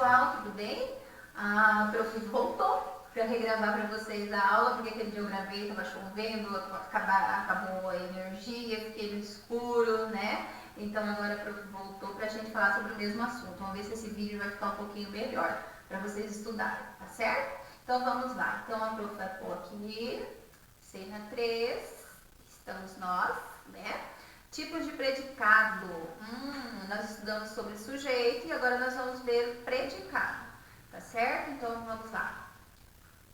pessoal, tudo bem? A prof voltou para regravar para vocês a aula, porque aquele dia eu gravei, estava chovendo, acabou a energia, fiquei no escuro, né? Então agora a prof voltou para a gente falar sobre o mesmo assunto. Vamos ver se esse vídeo vai ficar um pouquinho melhor para vocês estudarem, tá certo? Então vamos lá. Então a prof vai pôr aqui, cena 3, estamos nós, né? Tipos de predicado. Nós estudamos sobre sujeito e agora nós vamos ver predicado, tá certo? Então vamos lá.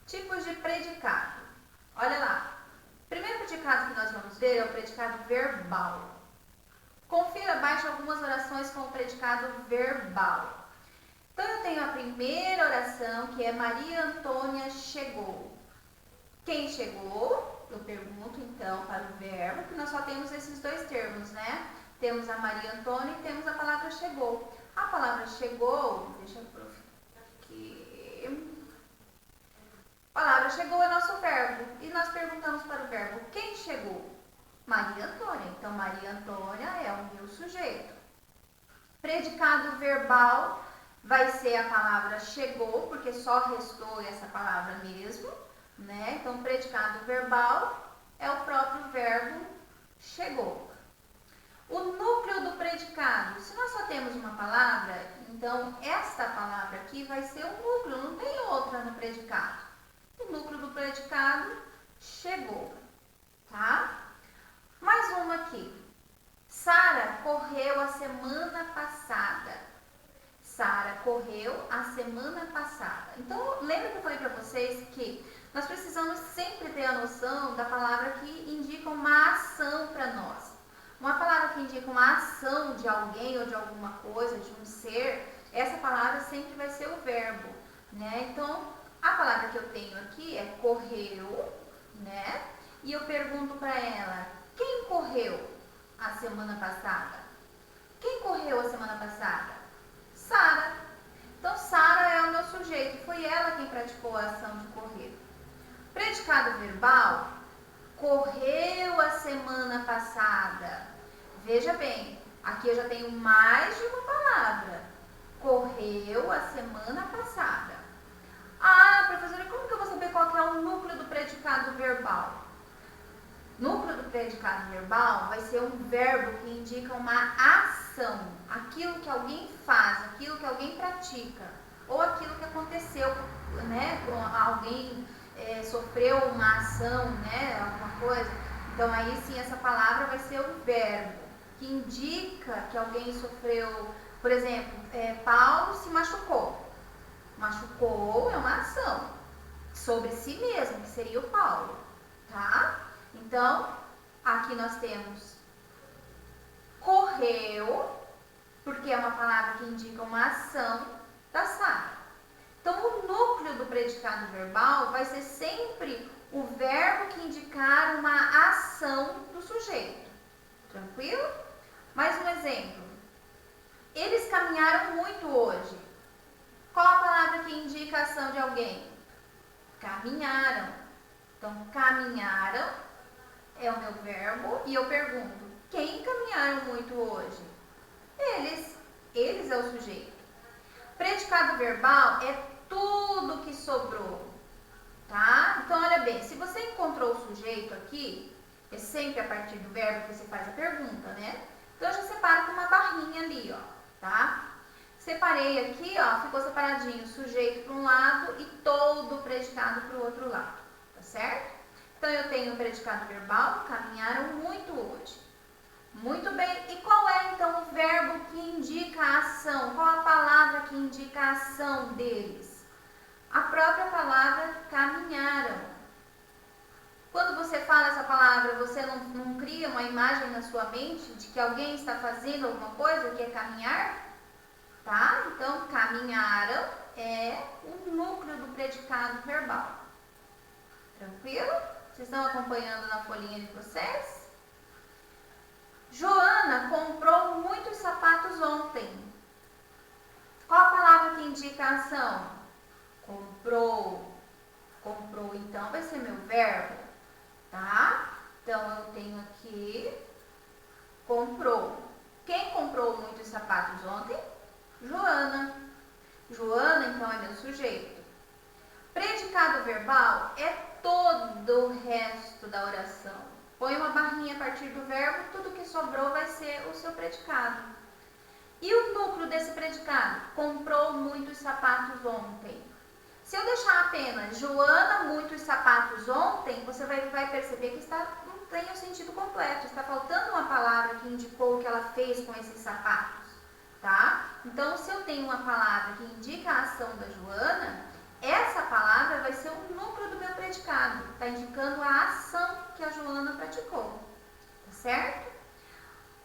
Tipos de predicado. Olha lá. O primeiro predicado que nós vamos ver é o predicado verbal. Confira abaixo algumas orações com o predicado verbal. Então eu tenho a primeira oração que é Maria Antônia chegou. Quem chegou? Eu pergunto então para o verbo, que nós só temos esses dois termos, né? Temos a Maria Antônia e temos a palavra chegou. A palavra chegou, deixa eu profitar aqui. A palavra chegou é nosso verbo. E nós perguntamos para o verbo, quem chegou? Maria Antônia. Então, Maria Antônia é o meu sujeito. Predicado verbal vai ser a palavra chegou, porque só restou essa palavra mesmo, né? Então, predicado verbal é o próprio verbo chegou. O núcleo do predicado, se nós só temos uma palavra, então esta palavra aqui vai ser o núcleo, não tem outra no predicado. O núcleo do predicado chegou, tá? Mais uma aqui. Sara correu a semana passada. Sara correu a semana passada. Então, lembra que eu falei para vocês que nós precisamos sempre ter a noção da palavra que indica uma ação para nós. Uma palavra que indica uma ação de alguém ou de alguma coisa, de um ser, essa palavra sempre vai ser o verbo, né? Então, a palavra que eu tenho aqui é correu, né? E eu pergunto para ela, quem correu a semana passada? Quem correu a semana passada? Sara. Então, Sara é o meu sujeito, foi ela quem praticou a ação de correr. Predicado verbal, correu a semana passada. Veja bem, aqui eu já tenho mais de uma palavra. Correu a semana passada. Ah, professora, como que eu vou saber qual que é o núcleo do predicado verbal? Núcleo do predicado verbal vai ser um verbo que indica uma ação, aquilo que alguém faz, aquilo que alguém pratica, ou aquilo que aconteceu, né? Alguém sofreu uma ação, né? Alguma coisa. Então aí sim essa palavra vai ser um verbo que indica que alguém sofreu, por exemplo, Paulo se machucou. Machucou é uma ação sobre si mesmo, que seria o Paulo, tá? Então, aqui nós temos correu, porque é uma palavra que indica uma ação da Sara. Então, o núcleo do predicado verbal vai ser sempre o verbo que indicar uma ação do sujeito. Tranquilo? Mais um exemplo. Eles caminharam muito hoje. Qual a palavra que indica a ação de alguém? Caminharam. Então, caminharam é o meu verbo e eu pergunto, quem caminharam muito hoje? Eles. Eles é o sujeito. Predicado verbal é tudo que sobrou, tá? Então, olha bem, se você encontrou o sujeito aqui, é sempre a partir do verbo que você faz a pergunta, né? Então, eu já separo com uma barrinha ali, ó, tá? Separei aqui, ó, ficou separadinho o sujeito para um lado e todo o predicado para o outro lado, tá certo? Então, eu tenho o predicado verbal, caminharam muito hoje. Muito bem, e qual é então o verbo que indica a ação? Qual a palavra que indica a ação deles? A própria palavra caminharam. Quando você fala essa palavra, você não cria uma imagem na sua mente de que alguém está fazendo alguma coisa, que é caminhar? Tá? Então, caminharam é o núcleo do predicado verbal. Tranquilo? Vocês estão acompanhando na folhinha de vocês? Joana comprou muitos sapatos ontem. Qual a palavra que indica a ação? Comprou. Comprou, então, vai ser meu verbo, tá? Então, eu tenho aqui, comprou. Quem comprou muitos sapatos ontem? Joana. Joana, então, é meu sujeito. Predicado verbal é todo o resto da oração. Põe uma barrinha a partir do verbo, tudo que sobrou vai ser o seu predicado. E o núcleo desse predicado? Comprou muitos sapatos ontem. Se eu deixar apenas Joana muitos sapatos ontem, você vai perceber que não tem o sentido completo. Está faltando uma palavra que indicou o que ela fez com esses sapatos, tá? Então, se eu tenho uma palavra que indica a ação da Joana, essa palavra vai ser o núcleo do meu predicado. Está indicando a ação que a Joana praticou, tá certo?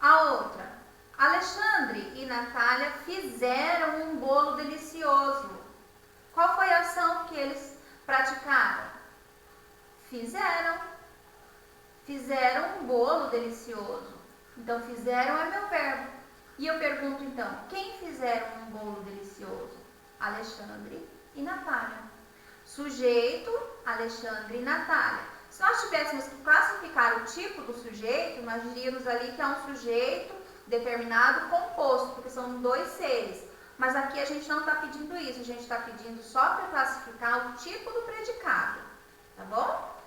A outra, Alexandre e Natália fizeram um bolo delicioso. Qual foi a ação que eles praticaram? Fizeram um bolo delicioso. Então, fizeram é meu verbo. E eu pergunto então, quem fizeram um bolo delicioso? Alexandre e Natália. Sujeito, Alexandre e Natália. Se nós tivéssemos que classificar o tipo do sujeito, nós diríamos ali que é um sujeito determinado composto, porque são dois seres. Mas aqui a gente não está pedindo isso, a gente está pedindo só para classificar o tipo do predicado, tá bom?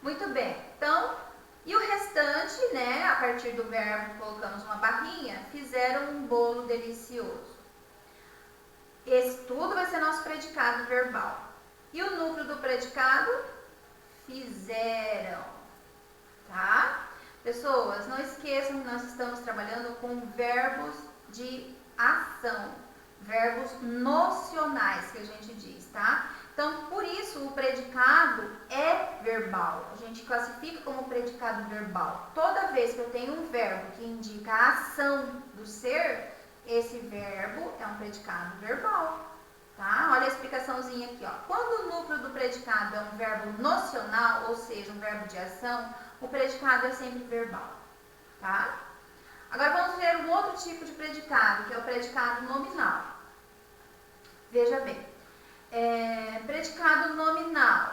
Muito bem, então, e o restante, né, a partir do verbo colocamos uma barrinha, fizeram um bolo delicioso. Esse tudo vai ser nosso predicado verbal. E o núcleo do predicado? Fizeram, tá? Pessoas, não esqueçam que nós estamos trabalhando com verbos de ação, verbos nocionais que a gente diz, tá? Então, por isso o predicado é verbal. A gente classifica como predicado verbal. Toda vez que eu tenho um verbo que indica a ação do ser, esse verbo é um predicado verbal, tá? Olha a explicaçãozinha aqui, ó. Quando o núcleo do predicado é um verbo nocional, ou seja, um verbo de ação, o predicado é sempre verbal, tá? Agora vamos ver um outro tipo de predicado, que é o predicado nominal. Veja bem, predicado nominal.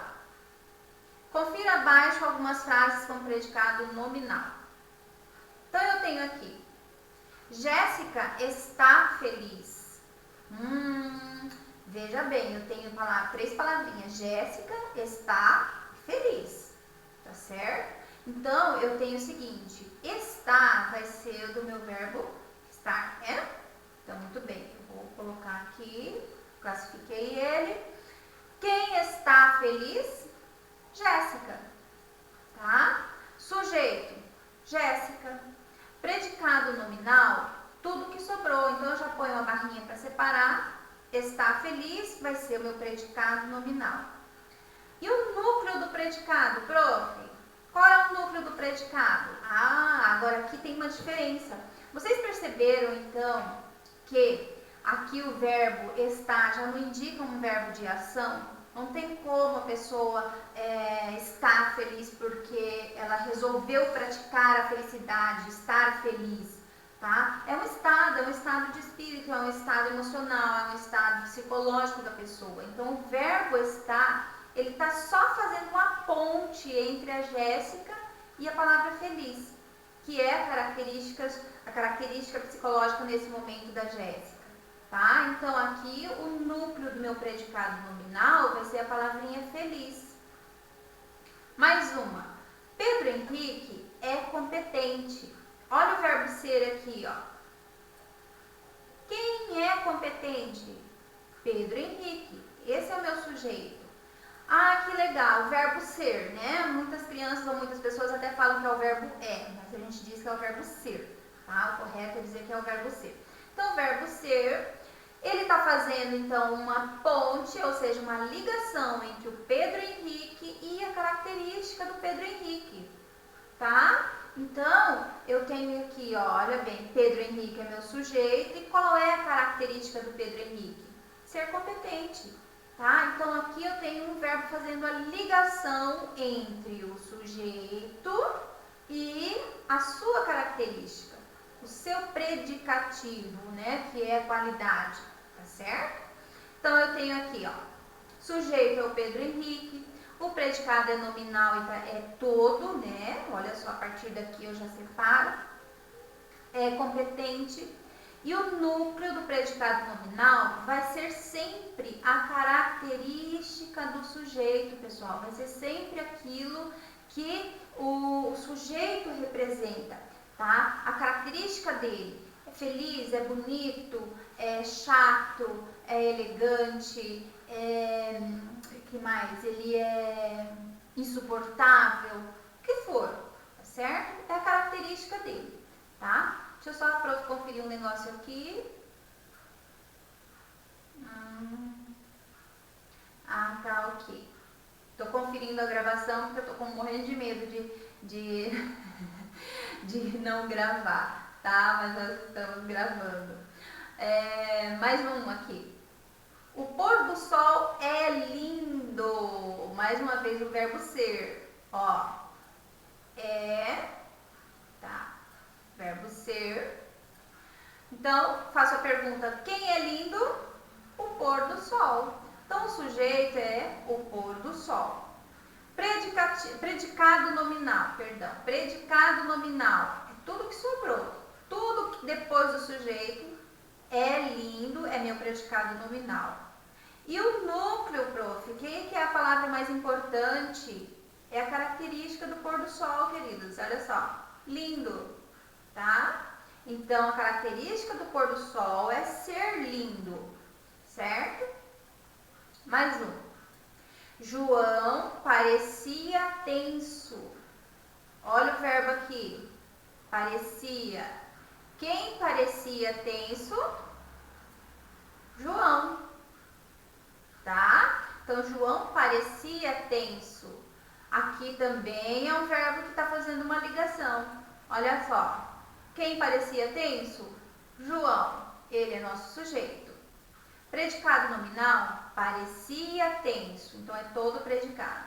Confira abaixo algumas frases com predicado nominal. Então eu tenho aqui, Jéssica está feliz. Veja bem, eu tenho três palavrinhas. Jéssica está feliz, tá certo? Então, eu tenho o seguinte, estar vai ser do meu verbo estar, é? Então, muito bem, eu vou colocar aqui, classifiquei ele. Quem está feliz? Jéssica, tá? Sujeito, Jéssica. Predicado nominal, tudo que sobrou. Então, eu já ponho uma barrinha para separar. Está feliz vai ser o meu predicado nominal. E o núcleo do predicado, prof? Qual é o núcleo do predicado? Agora aqui tem uma diferença. Vocês perceberam, então, que aqui o verbo estar já não indica um verbo de ação? Não tem como a pessoa estar feliz porque ela resolveu praticar a felicidade, estar feliz, tá? É um estado de espírito, é um estado emocional, é um estado psicológico da pessoa. Então, o verbo estar, ele está só fazendo uma ponte entre a Jéssica e a palavra feliz, que é a característica psicológica nesse momento da Jéssica, tá? Então, aqui o núcleo do meu predicado nominal vai ser a palavrinha feliz. Mais uma. Pedro Henrique é competente. Olha o verbo ser aqui, ó. Quem é competente? Pedro Henrique. Esse é o meu sujeito. Que legal, o verbo ser, né? Muitas crianças ou muitas pessoas até falam que é o verbo mas a gente diz que é o verbo ser, tá? O correto é dizer que é o verbo ser. Então, o verbo ser, ele está fazendo, então, uma ponte, ou seja, uma ligação entre o Pedro Henrique e a característica do Pedro Henrique, tá? Então, eu tenho aqui, ó, olha bem, Pedro Henrique é meu sujeito, e qual é a característica do Pedro Henrique? Ser competente, tá? Então, aqui eu tenho um verbo fazendo a ligação entre o sujeito e a sua característica, o seu predicativo, né, que é qualidade, tá certo? Então, eu tenho aqui, ó, sujeito é o Pedro Henrique, o predicado é nominal e é todo, né? Olha só, a partir daqui eu já separo. É competente. E o núcleo do predicado nominal vai ser sempre a característica do sujeito, pessoal. Vai ser sempre aquilo que o sujeito representa, tá? A característica dele é feliz, é bonito, é chato, é elegante, que mais? Ele é insuportável, o que for, tá certo? É a característica dele, tá? Deixa eu só conferir um negócio aqui. Tá ok. Tô conferindo a gravação porque eu tô morrendo de medo de, de não gravar, tá? Mas nós estamos gravando. Mais um aqui. O pôr do sol é lindo. Mais uma vez o verbo ser. Ó. Tá. Verbo ser. Então, faço a pergunta: quem é lindo? O pôr do sol. Então, o sujeito é o pôr do sol. Predicado nominal, perdão. Predicado nominal é tudo que sobrou. Tudo que depois do sujeito é lindo, é meu predicado nominal. E o núcleo, prof, que é a palavra mais importante? É a característica do pôr do sol, queridos. Olha só. Lindo, tá? Então, a característica do pôr do sol é ser lindo, certo? Mais um. João parecia tenso. Olha o verbo aqui. Parecia. Quem parecia tenso? João. Tá? Então, João parecia tenso. Aqui também é um verbo que está fazendo uma ligação. Olha só. Quem parecia tenso? João. Ele é nosso sujeito. Predicado nominal, parecia tenso. Então, é todo predicado.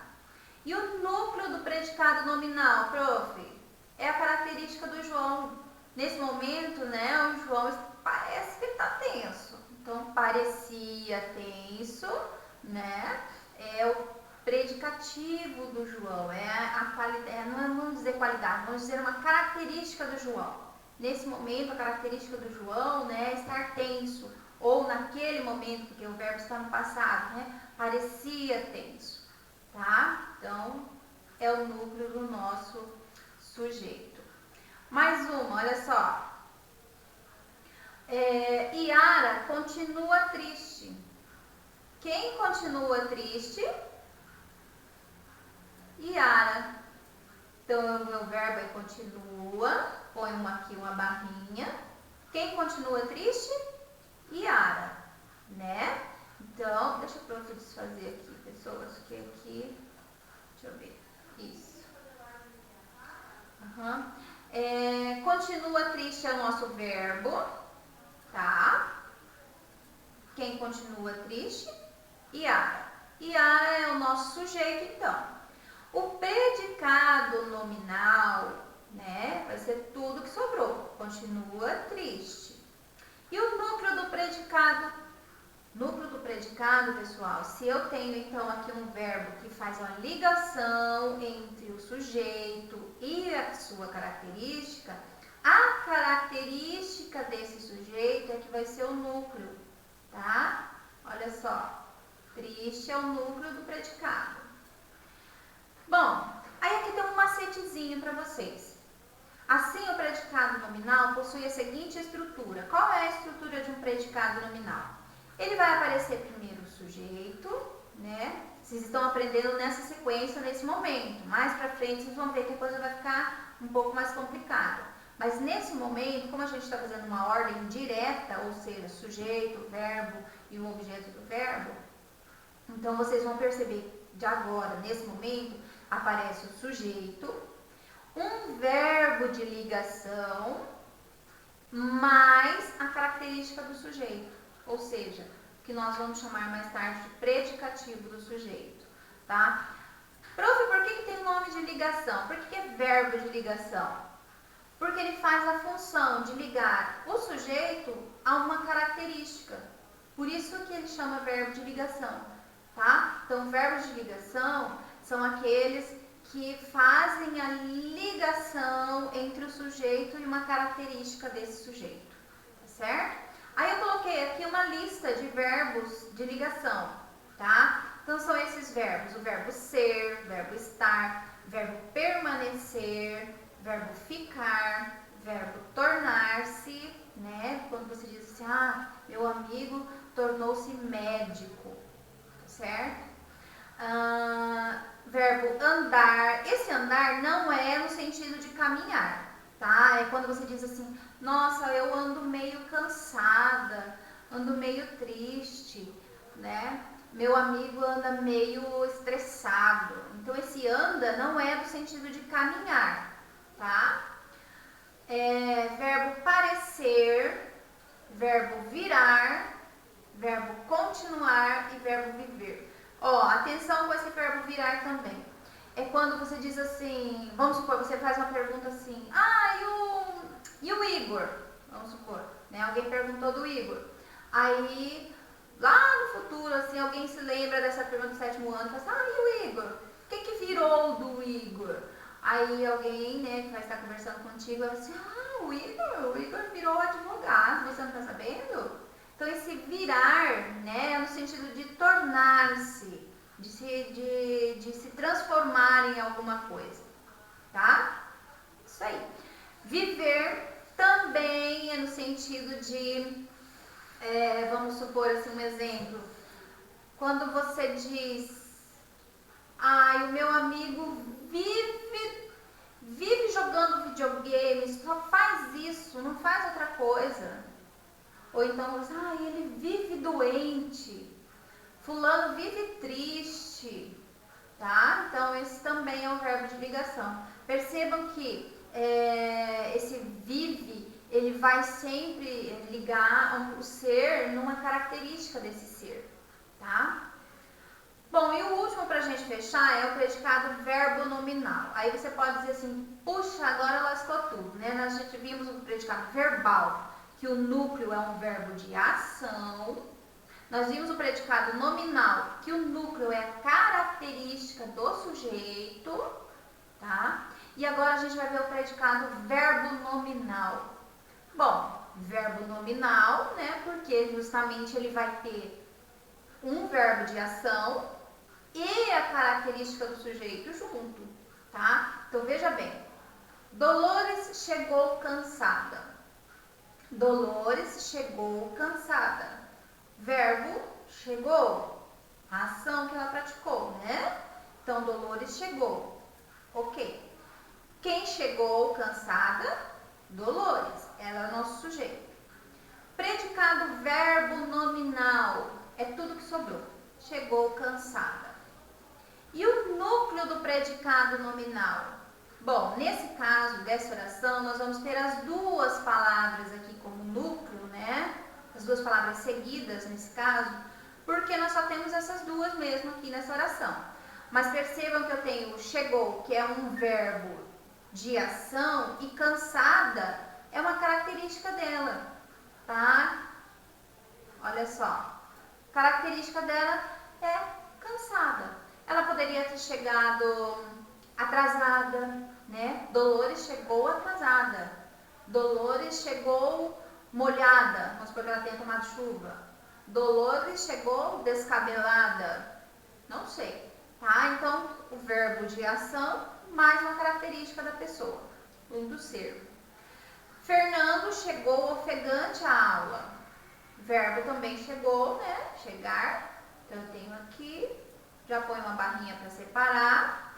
E o núcleo do predicado nominal, prof? É a característica do João. Nesse momento, né, o João parece que está tenso. Então, parecia tenso, né? É o predicativo do João. É a qualidade, não vamos dizer qualidade, vamos dizer uma característica do João. Nesse momento, a característica do João, né, é estar tenso. Ou naquele momento, porque o verbo está no passado, né? Parecia tenso, tá? Então, é o núcleo do nosso sujeito. Mais uma, olha só. Yara continua triste. Quem continua triste? Yara. Então, o meu verbo é continua. Põe aqui uma barrinha. Quem continua triste? Yara, né? Então, deixa eu desfazer aqui, pessoas, que aqui, deixa eu ver, isso. Continua triste é o nosso verbo, tá? Quem continua triste? Yara. Yara é o nosso sujeito, então. O predicado nominal, né, vai ser tudo que sobrou. Continua triste. E o núcleo do predicado? Núcleo do predicado, pessoal, se eu tenho então aqui um verbo que faz uma ligação entre o sujeito e a sua característica, a característica desse sujeito é que vai ser o núcleo, tá? Olha só, triste é o núcleo do predicado. Bom, aí aqui tem um macetezinho para vocês. Assim, o predicado nominal possui a seguinte estrutura. Qual é a estrutura de um predicado nominal? Ele vai aparecer primeiro o sujeito, né? Vocês estão aprendendo nessa sequência, nesse momento. Mais pra frente, vocês vão ver que a coisa vai ficar um pouco mais complicada. Mas nesse momento, como a gente está fazendo uma ordem direta, ou seja, sujeito, verbo e o objeto do verbo, então vocês vão perceber de agora, nesse momento, aparece o sujeito, um verbo de ligação, mais a característica do sujeito, ou seja, que nós vamos chamar mais tarde de predicativo do sujeito, tá? Prof, por que tem nome de ligação? Por que é verbo de ligação? Porque ele faz a função de ligar o sujeito a uma característica, por isso que ele chama verbo de ligação, tá? Então, verbos de ligação são aqueles que fazem a ligação entre o sujeito e uma característica desse sujeito, tá certo? Aí eu coloquei aqui uma lista de verbos de ligação, tá? Então são esses verbos, o verbo ser, verbo estar, verbo permanecer, verbo ficar, verbo tornar-se, né? Quando você diz assim, meu amigo tornou-se médico, certo? Verbo andar, esse andar não é no sentido de caminhar, tá? É quando você diz assim, nossa, eu ando meio cansada, ando meio triste, né? Meu amigo anda meio estressado. Então esse anda não é no sentido de caminhar, tá? Verbo parecer, verbo virar, verbo continuar e verbo viver. Atenção com esse verbo virar também. É quando você diz assim, vamos supor, você faz uma pergunta assim, e o Igor? Vamos supor, né? Alguém perguntou do Igor. Aí, lá no futuro, assim, alguém se lembra dessa pergunta do 7º ano e fala assim, e o Igor? O que virou do Igor? Aí alguém, né, que vai estar conversando contigo, vai assim, o Igor virou advogado, você não está sabendo? Então esse virar, né, é no sentido de tornar-se, de se transformar em alguma coisa, tá? Isso aí. Viver também é no sentido de, vamos supor assim um exemplo, quando você diz, o meu amigo vive jogando videogame, só faz isso, não faz outra coisa. Ou então, ele vive doente, fulano vive triste, tá? Então, esse também é um verbo de ligação. Percebam que esse vive, ele vai sempre ligar o ser numa característica desse ser, tá? Bom, e o último pra gente fechar é o predicado verbo nominal. Aí você pode dizer assim, puxa, agora lascou tudo, né? Nós já vimos o predicado verbal, que o núcleo é um verbo de ação. Nós vimos o predicado nominal, que o núcleo é a característica do sujeito, tá? E agora a gente vai ver o predicado verbo nominal. Bom, verbo nominal, né? Porque justamente ele vai ter um verbo de ação e a característica do sujeito junto, tá? Então veja bem, Dolores chegou cansada. Dolores chegou cansada. Verbo chegou, a ação que ela praticou, né? Então Dolores chegou, ok. Quem chegou cansada? Dolores, ela é o nosso sujeito. Predicado verbo nominal é tudo que sobrou. Chegou cansada. E o núcleo do predicado nominal? Bom, nesse caso dessa oração, nós vamos ter as duas palavras aqui como núcleo, né? As duas palavras seguidas nesse caso, porque nós só temos essas duas mesmo aqui nessa oração. Mas percebam que eu tenho chegou, que é um verbo de ação, e cansada é uma característica dela, tá? Olha só, característica dela é cansada. Ela poderia ter chegado atrasada, né? Dolores chegou atrasada. Dolores chegou molhada, vamos supor que ela tenha tomado chuva. Dolores chegou descabelada, não sei, tá? Então, o verbo de ação mais uma característica da pessoa, do ser. Fernando chegou ofegante à aula. Verbo também chegou, né? Chegar. Então, eu tenho aqui, já põe uma barrinha para separar.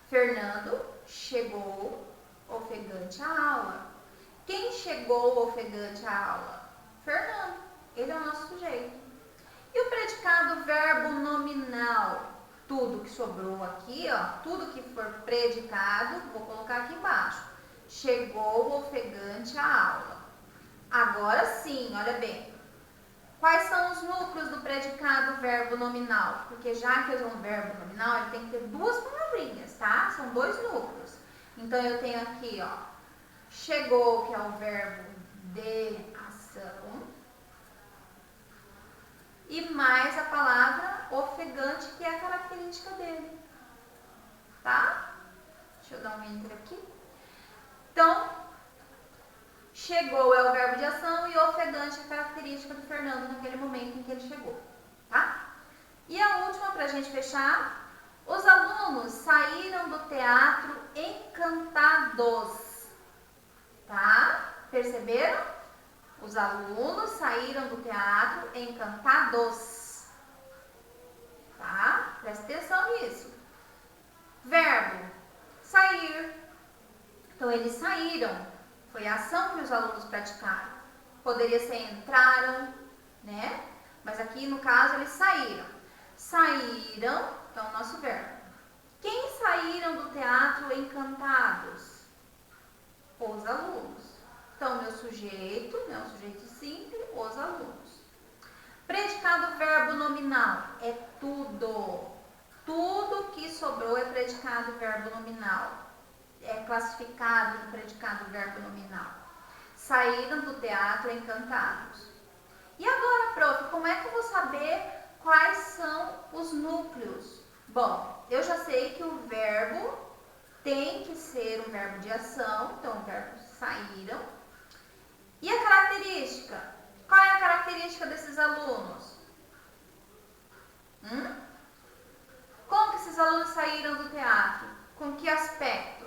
Fernando chegou ofegante à aula. Quem chegou ofegante à aula? Fernando. Ele é o nosso sujeito. E o predicado verbo nominal? Tudo que sobrou aqui, tudo que for predicado, vou colocar aqui embaixo. Chegou ofegante à aula. Agora sim, olha bem. Quais são os núcleos do predicado verbo nominal? Porque já que eu uso um verbo nominal, ele tem que ter duas palavrinhas, tá? São dois núcleos. Então, eu tenho aqui, chegou, que é o verbo de ação, e mais a palavra ofegante, que é a característica dele, tá? Deixa eu dar um enter aqui. Então, chegou é o verbo de ação. característica do Fernando naquele momento em que ele chegou, tá? E a última, para a gente fechar, os alunos saíram do teatro encantados, tá? Perceberam? Os alunos saíram do teatro encantados, tá? Presta atenção nisso. Verbo, sair. Então, eles saíram. Foi a ação que os alunos praticaram. Poderia ser entraram, né? Mas aqui, no caso, eles saíram. Saíram, então, o nosso verbo. Quem saíram do teatro encantados? Os alunos. Então, meu sujeito, né? O sujeito simples, os alunos. Predicado verbo nominal é tudo. Tudo que sobrou é predicado verbo nominal. É classificado no predicado verbo nominal. Saíram do teatro encantados. E agora, prof, como é que eu vou saber quais são os núcleos? Bom, eu já sei que o verbo tem que ser um verbo de ação, então o verbo saíram. E a característica? Qual é a característica desses alunos? Como que esses alunos saíram do teatro? Com que aspecto?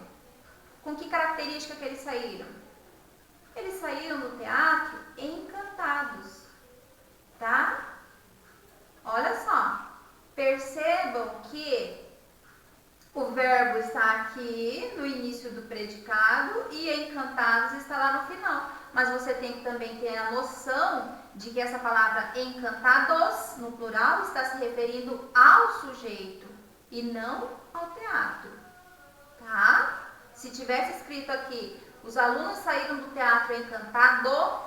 Com que característica que eles saíram? Eles saíram do teatro encantados, tá? Olha só, percebam que o verbo está aqui no início do predicado e encantados está lá no final. Mas você tem que também ter a noção de que essa palavra encantados, no plural, está se referindo ao sujeito e não ao teatro, tá? Se tivesse escrito aqui, os alunos saíram do teatro encantado,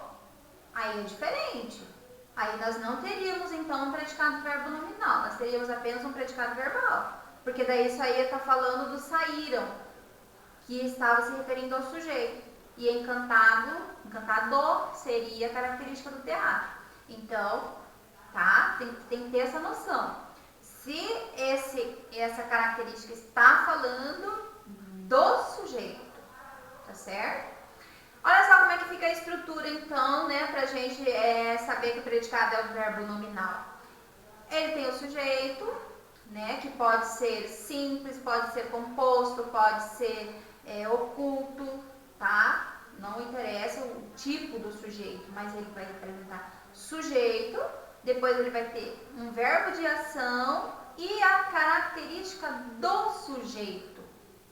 aí é diferente. Aí nós não teríamos, então, um predicado verbo nominal, nós teríamos apenas um predicado verbal. Porque daí isso aí está falando do saíram, que estava se referindo ao sujeito. E encantado seria a característica do teatro. Então, tá? Tem que ter essa noção. Se essa característica está falando do sujeito, tá certo? Olha só como é que fica a estrutura, então, né? Pra gente saber que o predicado é o verbo nominal. Ele tem o sujeito, né? Que pode ser simples, pode ser composto, pode ser oculto, tá? Não interessa o tipo do sujeito, mas ele vai representar sujeito. Depois ele vai ter um verbo de ação e a característica do sujeito,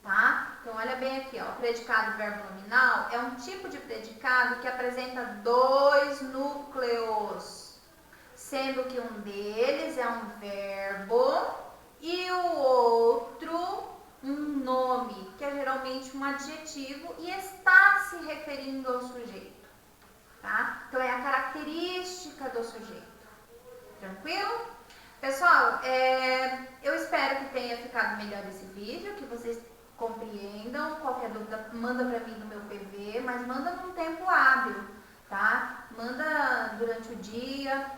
tá? Então, olha bem aqui, ó, o predicado verbo nominal é um tipo de predicado que apresenta dois núcleos, sendo que um deles é um verbo e o outro um nome, que é geralmente um adjetivo e está se referindo ao sujeito, tá? Então, é a característica do sujeito. Tranquilo? Pessoal, eu espero que tenha ficado melhor esse vídeo, que vocês compreendam. Qualquer dúvida, manda para mim no meu PV, mas manda num tempo hábil, tá? Manda durante o dia.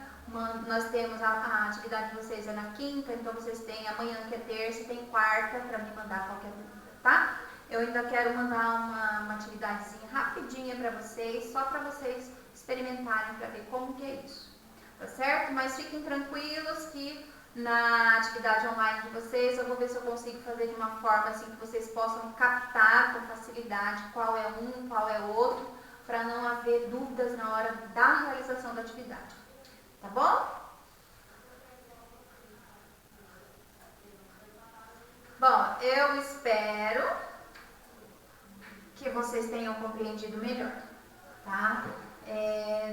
Nós temos a atividade de vocês é na quinta, então vocês têm amanhã que é terça e tem quarta para me mandar qualquer dúvida, tá? Eu ainda quero mandar uma atividadezinha rapidinha para vocês, só para vocês experimentarem para ver como que é isso, tá certo? Mas fiquem tranquilos que na atividade online de vocês eu vou ver se eu consigo fazer de uma forma assim que vocês possam captar com facilidade qual é um, qual é outro, para não haver dúvidas na hora da realização da atividade. Tá bom? Bom, eu espero que vocês tenham compreendido melhor, tá?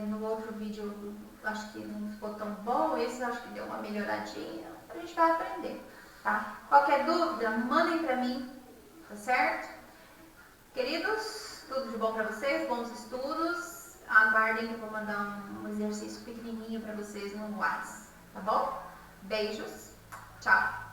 No outro vídeo, acho que não ficou tão bom, esse acho que deu uma melhoradinha, a gente vai aprender, tá? Qualquer dúvida, mandem pra mim, tá certo? Queridos, tudo de bom pra vocês, bons estudos. Aguardem que eu vou mandar um exercício pequenininho para vocês no WhatsApp, tá bom? Beijos, tchau!